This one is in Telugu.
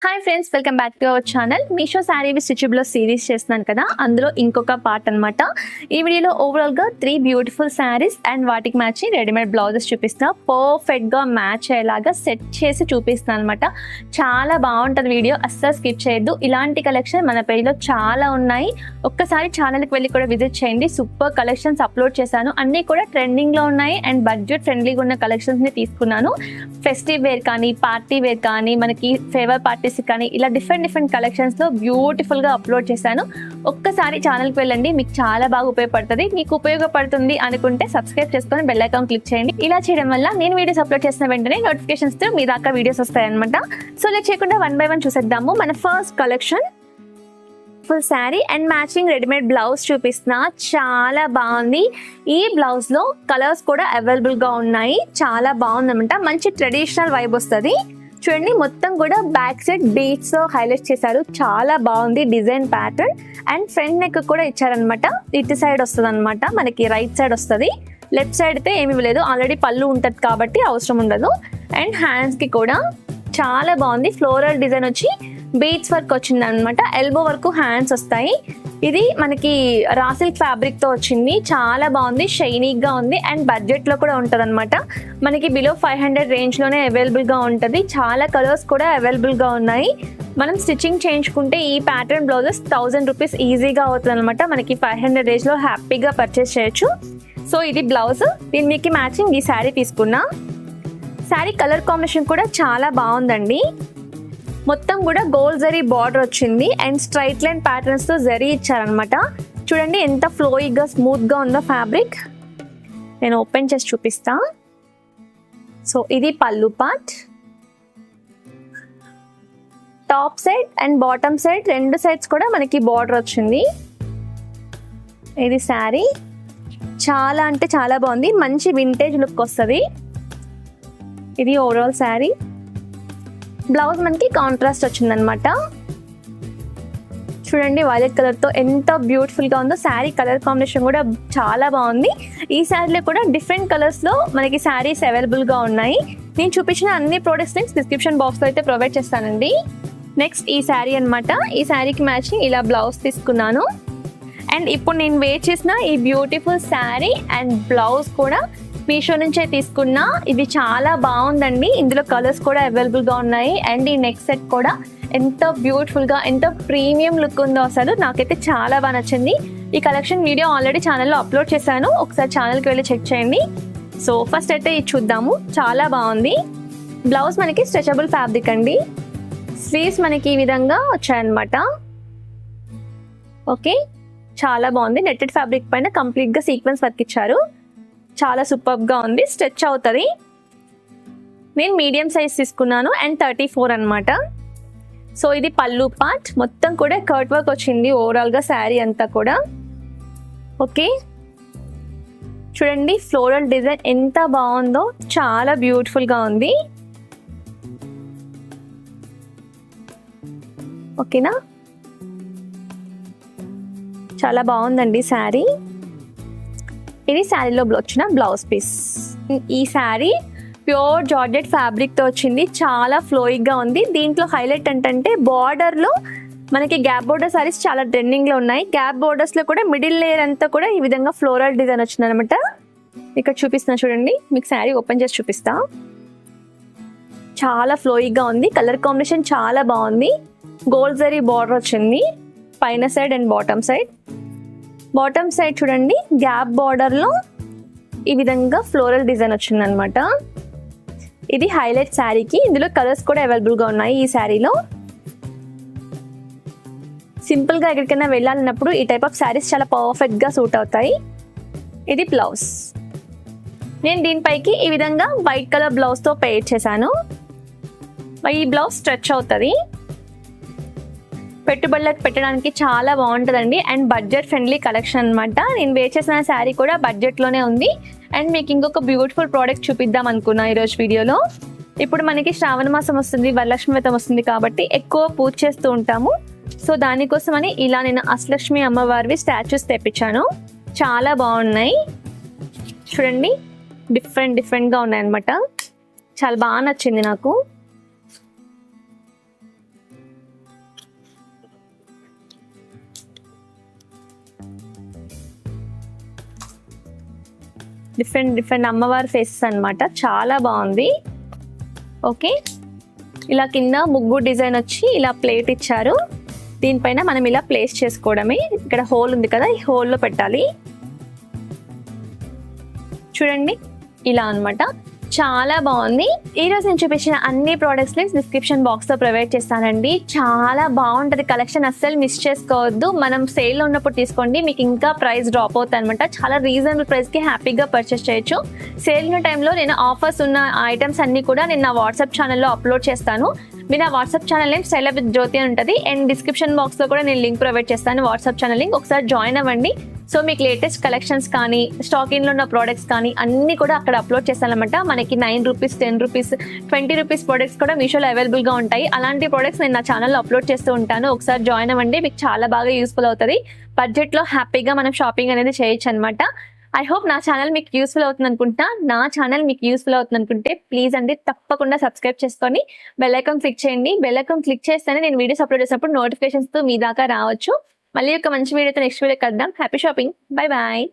Hi friends, welcome back to our channel. Meesho sari stitchable series చేస్తున్నాను కదా, అందులో ఇంకొక పార్ట్ అనమాట. ఈ వీడియోలో ఓవరాల్గా 3 బ్యూటిఫుల్ శారీస్ అండ్ వాటికి మ్యాచింగ్ రెడీమేడ్ బ్లౌజెస్ చూపిస్తున్నా. పర్ఫెక్ట్గా మ్యాచ్ అయ్యేలాగా సెట్ చేసి చూపిస్తున్నాను అనమాట. చాలా బాగుంటుంది వీడియో, అస్సలు స్కిప్ చేయొద్దు. ఇలాంటి కలెక్షన్ మన పేజ్లో చాలా ఉన్నాయి. ఒక్కసారి ఛానల్కి వెళ్ళి కూడా విజిట్ చేయండి. సూపర్ కలెక్షన్స్ అప్లోడ్ చేశాను. అన్నీ కూడా ట్రెండింగ్లో ఉన్నాయి అండ్ బడ్జెట్ ఫ్రెండ్లీగా ఉన్న కలెక్షన్స్ని తీసుకున్నాను. ఫెస్టివ్ వేర్ కానీ, పార్టీ వేర్ కానీ, మనకి ఫేవర్ పార్టీ కానీ ఇలా డిఫరెంట్ కలెక్షన్స్ లో బ్యూటిఫుల్ గా అప్లోడ్ చేశాను. ఒక్కసారి ఛానల్ కి వెళ్ళండి, మీకు చాలా బాగా ఉపయోగపడుతుంది. మీకు ఉపయోగపడుతుంది అనుకుంటే సబ్స్క్రైబ్ చేసుకొని బెల్ ఐకాన్ క్లిక్ చేయండి. ఇలా చేయడం వల్ల నేను వీడియోస్ అప్లోడ్ చేసిన వెంటనే నోటిఫికేషన్స్ తో మీ దాకా వీడియోస్ వస్తాయి అనమాట. సో లేట్ చేయకుండా 1 by 1 చూసేద్దాము. మన first collection full sari and matching readymade blouse చూపిస్తున్నా. చాలా బాగుంది. ఈ బ్లౌజ్ లో కలర్స్ కూడా అవైలబుల్ గా ఉన్నాయి. చాలా బాగుంది అనమాట. మంచి ట్రెడిషనల్ వైబ్ వస్తుంది. చూడండి, మొత్తం కూడా బ్యాక్ సైడ్ బీడ్స్ హైలైట్ చేశారు. చాలా బాగుంది design pattern. And front neck కూడా ఇచ్చారనమాట. ఇటు సైడ్ వస్తుంది అనమాట, మనకి రైట్ సైడ్ వస్తుంది. లెఫ్ట్ సైడ్ అయితే ఏమి లేదు, ఆల్రెడీ పళ్ళు ఉంటుంది కాబట్టి అవసరం ఉండదు. అండ్ హ్యాండ్స్ కి కూడా చాలా బాగుంది. ఫ్లోరల్ డిజైన్ వచ్చి బీడ్స్ వర్క్ వచ్చింది అనమాట. ఎల్బో వరకు హ్యాండ్స్ వస్తాయి. ఇది మనకి రా సిల్క్ ఫ్యాబ్రిక్ తో వచ్చింది. చాలా బాగుంది, షైనీగా ఉంది అండ్ బడ్జెట్ లో కూడా ఉంటది అనమాట. మనకి బిలో 500 రేంజ్ లోనే అవైలబుల్ గా ఉంటది. చాలా కలర్స్ కూడా అవైలబుల్ గా ఉన్నాయి. మనం స్టిచ్చింగ్ చేయించుకుంటే ఈ ప్యాటర్న్ బ్లౌజెస్ 1000 రూపీస్ ఈజీగా అవుతుంది అనమాట. మనకి 500 రేంజ్ లో హ్యాపీగా పర్చేస్ చేయొచ్చు. సో ఇది బ్లౌజ్. దీనికి మ్యాచింగ్ ఈ శారీ తీసుకున్నా. శారీ కలర్ కాంబినేషన్ కూడా చాలా బాగుందండి. మొత్తం కూడా గోల్డ్ జరీ బార్డర్ వచ్చింది అండ్ స్ట్రైట్ లైన్ ప్యాటర్న్స్ తో జరీ ఇచ్చారనమాట. చూడండి ఎంత ఫ్లోయిగా స్మూత్ గా ఉందో ఫ్యాబ్రిక్. నేను ఓపెన్ చేసి చూపిస్తా. సో ఇది పళ్ళు part. Top side and bottom side రెండు సైడ్స్ కూడా మనకి బార్డర్ వచ్చింది. ఇది శారీ. చాలా అంటే చాలా బాగుంది. మంచి వింటేజ్ లుక్ వస్తుంది. ఇది ఓవరాల్ శారీ. బ్లౌజ్ మనకి కాంట్రాస్ట్ వచ్చిందనమాట. చూడండి వైలెట్ కలర్ తో ఎంత బ్యూటిఫుల్ గా ఉందో. శారీ కలర్ కాంబినేషన్ కూడా చాలా బాగుంది. ఈ శారీలో కూడా డిఫరెంట్ కలర్స్ లో మనకి శారీస్ అవైలబుల్ గా ఉన్నాయి. నేను చూపించిన అన్ని ప్రొడక్ట్స్ లింక్స్ డిస్క్రిప్షన్ బాక్స్ లో అయితే ప్రొవైడ్ చేస్తానండి. నెక్స్ట్ ఈ శారీ అనమాట. ఈ శారీకి మ్యాచింగ్ ఇలా బ్లౌజ్ తీసుకున్నాను. అండ్ ఇప్పుడు నేను వేర్ చేసిన ఈ బ్యూటిఫుల్ శారీ అండ్ బ్లౌజ్ కూడా మీషో నుంచే తీసుకున్నా. ఇది చాలా బాగుందండి. ఇందులో కలర్స్ కూడా అవైలబుల్ గా ఉన్నాయి. అండ్ ఈ నెక్ సెట్ కూడా ఎంత బ్యూటిఫుల్ గా, ఎంత ప్రీమియం లుక్ ఉందో. అసలు నాకైతే చాలా బాగా నచ్చింది. ఈ కలెక్షన్ వీడియో ఆల్రెడీ ఛానల్లో అప్లోడ్ చేశాను, ఒకసారి ఛానల్కి వెళ్ళి చెక్ చేయండి. సో ఫస్ట్ అయితే ఇది చూద్దాము. చాలా బాగుంది. బ్లౌజ్ మనకి స్ట్రెచబుల్ ఫ్యాబ్రిక్ అండి. స్లీవ్స్ మనకి ఈ విధంగా వచ్చాయన్నమాట. ఓకే, చాలా బాగుంది. నెట్టెడ్ ఫ్యాబ్రిక్ పైన కంప్లీట్ గా సీక్వెన్స్ వర్క్ ఇచ్చారు. చాలా సూపర్ గా ఉంది. స్ట్రెచ్ అవుతుంది. నేను మీడియం సైజ్ తీసుకున్నాను అండ్ 34 అనమాట. సో ఇది పళ్ళు పార్ట్. మొత్తం కూడా కర్ట్ వర్క్ వచ్చింది ఓవరాల్ గా శారీ అంతా కూడా. ఓకే, చూడండి ఫ్లోరల్ డిజైన్ ఎంత బాగుందో. చాలా బ్యూటిఫుల్ గా ఉంది. ఓకేనా, చాలా బాగుందండి శారీ. ఇది శారీలో వచ్చిన బ్లౌజ్ పీస్. ఈ శారీ ప్యూర్ జార్జెట్ ఫ్యాబ్రిక్ తో వచ్చింది. చాలా ఫ్లోయిక్ గా ఉంది. దీంట్లో హైలైట్ ఏంటంటే బార్డర్ లో మనకి గ్యాప్ బోర్డర్ సారీస్ చాలా ట్రెండింగ్ లో ఉన్నాయి. గ్యాప్ బోర్డర్స్ లో కూడా మిడిల్ లేయర్ అంతా కూడా ఈ విధంగా ఫ్లోరల్ డిజైన్ వచ్చింది అనమాట. ఇక్కడ చూపిస్తున్నా చూడండి, మీకు శారీ ఓపెన్ చేసి చూపిస్తా. చాలా ఫ్లోయిక్ గా ఉంది. కలర్ కాంబినేషన్ చాలా బాగుంది. గోల్డ్ జరీ బార్డర్ వచ్చింది పైన side and bottom side. Bottom side చూడండి గ్యాప్ బార్డర్ లో ఈ విధంగా ఫ్లోరల్ డిజైన్ వచ్చింది అనమాట. ఇది హైలైట్ శారీకి. ఇందులో కలర్స్ కూడా అవైలబుల్ గా ఉన్నాయి. ఈ శారీలో సింపుల్ గా ఎక్కడికైనా వెళ్ళాలన్నప్పుడు ఈ టైప్ ఆఫ్ శారీస్ చాలా పర్ఫెక్ట్ గా సూట్ అవుతాయి. ఇది బ్లౌజ్. నేను దీనిపైకి ఈ విధంగా వైట్ కలర్ బ్లౌజ్ తో పెయిర్ చేశాను. ఈ బ్లౌజ్ స్ట్రెచ్ అవుతుంది. పెట్టుబడులకు పెట్టడానికి చాలా బాగుంటుందండి. అండ్ బడ్జెట్ ఫ్రెండ్లీ కలెక్షన్ అనమాట. నేను వేర్ చేసిన శారీ కూడా బడ్జెట్లోనే ఉంది. అండ్ మీకు ఇంకొక బ్యూటిఫుల్ ప్రోడక్ట్ చూపిద్దాం అనుకున్నా ఈరోజు వీడియోలో. ఇప్పుడు మనకి శ్రావణ మాసం వస్తుంది, వరలక్ష్మి వ్రతం వస్తుంది కాబట్టి ఎక్కువ పూజ చేస్తూ ఉంటాము. సో దానికోసమని ఇలా నేను అష్టలక్ష్మి అమ్మవారివి స్టాచ్యూస్ తెప్పించాను. చాలా బాగున్నాయి. చూడండి డిఫరెంట్గా ఉన్నాయి అనమాట. చాలా బాగా నచ్చింది నాకు. డిఫరెంట్ అమ్మవారి ఫేసెస్ అన్నమాట. చాలా బాగుంది. ఓకే, ఇలా కింద ముగ్గు డిజైన్ వచ్చి ఇలా ప్లేట్ ఇచ్చారు. దీనిపైన మనం ఇలా ప్లేస్ చేసుకోవడమే. ఇక్కడ హోల్ ఉంది కదా, ఈ హోల్లో పెట్టాలి. చూడండి ఇలా అన్నమాట. చాలా బాగుంది. ఈ రోజు నేను చూపించిన అన్ని ప్రోడక్ట్స్ లింక్స్ డిస్క్రిప్షన్ బాక్స్ లో ప్రొవైడ్ చేస్తానండి. చాలా బాగుంటది కలెక్షన్, అస్సలు మిస్ చేసుకోవద్దు. మనం సేల్ లో ఉన్నప్పుడు తీసుకోండి, మీకు ఇంకా ప్రైస్ డ్రాప్ అవుతుంది అనమాట. చాలా రీజనబుల్ ప్రైస్ కి హ్యాపీగా పర్చేస్ చేయొచ్చు. సేల్ ఉన్న టైంలో నేను ఆఫర్స్ ఉన్న ఐటమ్స్ అన్ని కూడా నేను నా వాట్సాప్ ఛానల్లో అప్లోడ్ చేస్తాను. మీరు నా WhatsApp channel name style with Jyothi అని ఉంటుంది. అండ్ డిస్క్రిప్షన్ బాక్స్ లో కూడా నేను లింక్ ప్రొవైడ్ చేస్తాను, వాట్సాప్ ఛానల్ లింక్. ఒకసారి జాయిన్ అవ్వండి. సో మీకు లేటెస్ట్ కలెక్షన్స్ కానీ స్టాకింగ్లో ఉన్న ప్రోడక్ట్స్ కానీ అన్నీ కూడా అక్కడ అప్లోడ్ చేస్తాను అనమాట. మనకి 9 రూపీస్, 10 రూపీస్, 20 రూపీస్ ప్రోడక్ట్స్ కూడా మీషోలో అవైలబుల్గా ఉంటాయి. అలాంటి ప్రోడక్ట్స్ నేను నా ఛానల్లో అప్లోడ్ చేస్తూ ఉంటాను. ఒకసారి జాయిన్ అవ్వండి, మీకు చాలా బాగా యూస్ఫుల్ అవుతుంది. బడ్జెట్లో హ్యాపీగా మనం షాపింగ్ అనేది చేయొచ్చు అనమాట. ఐ హోప్ నా ఛానల్ మీకు యూస్ఫుల్ అవుతుంది అనుకుంటా. నా ఛానల్ మీకు యూస్ఫుల్ అవుతుంది అనుకుంటే ప్లీజ్ అండి తప్పకుండా సబ్స్క్రైబ్ చేసుకొని బెల్ ఐకాన్ క్లిక్ చేయండి. బెల్ ఐకాన్ క్లిక్ చేస్తేనే నేను వీడియోస్ అప్లోడ్ చేసినప్పుడు నోటిఫికేషన్స్తో మీ దాకా రావచ్చు. మళ్ళీ ఒక మంచి వీడియోతో నెక్స్ట్ వీడియో కలుద్దాం. Happy shopping. Bye bye.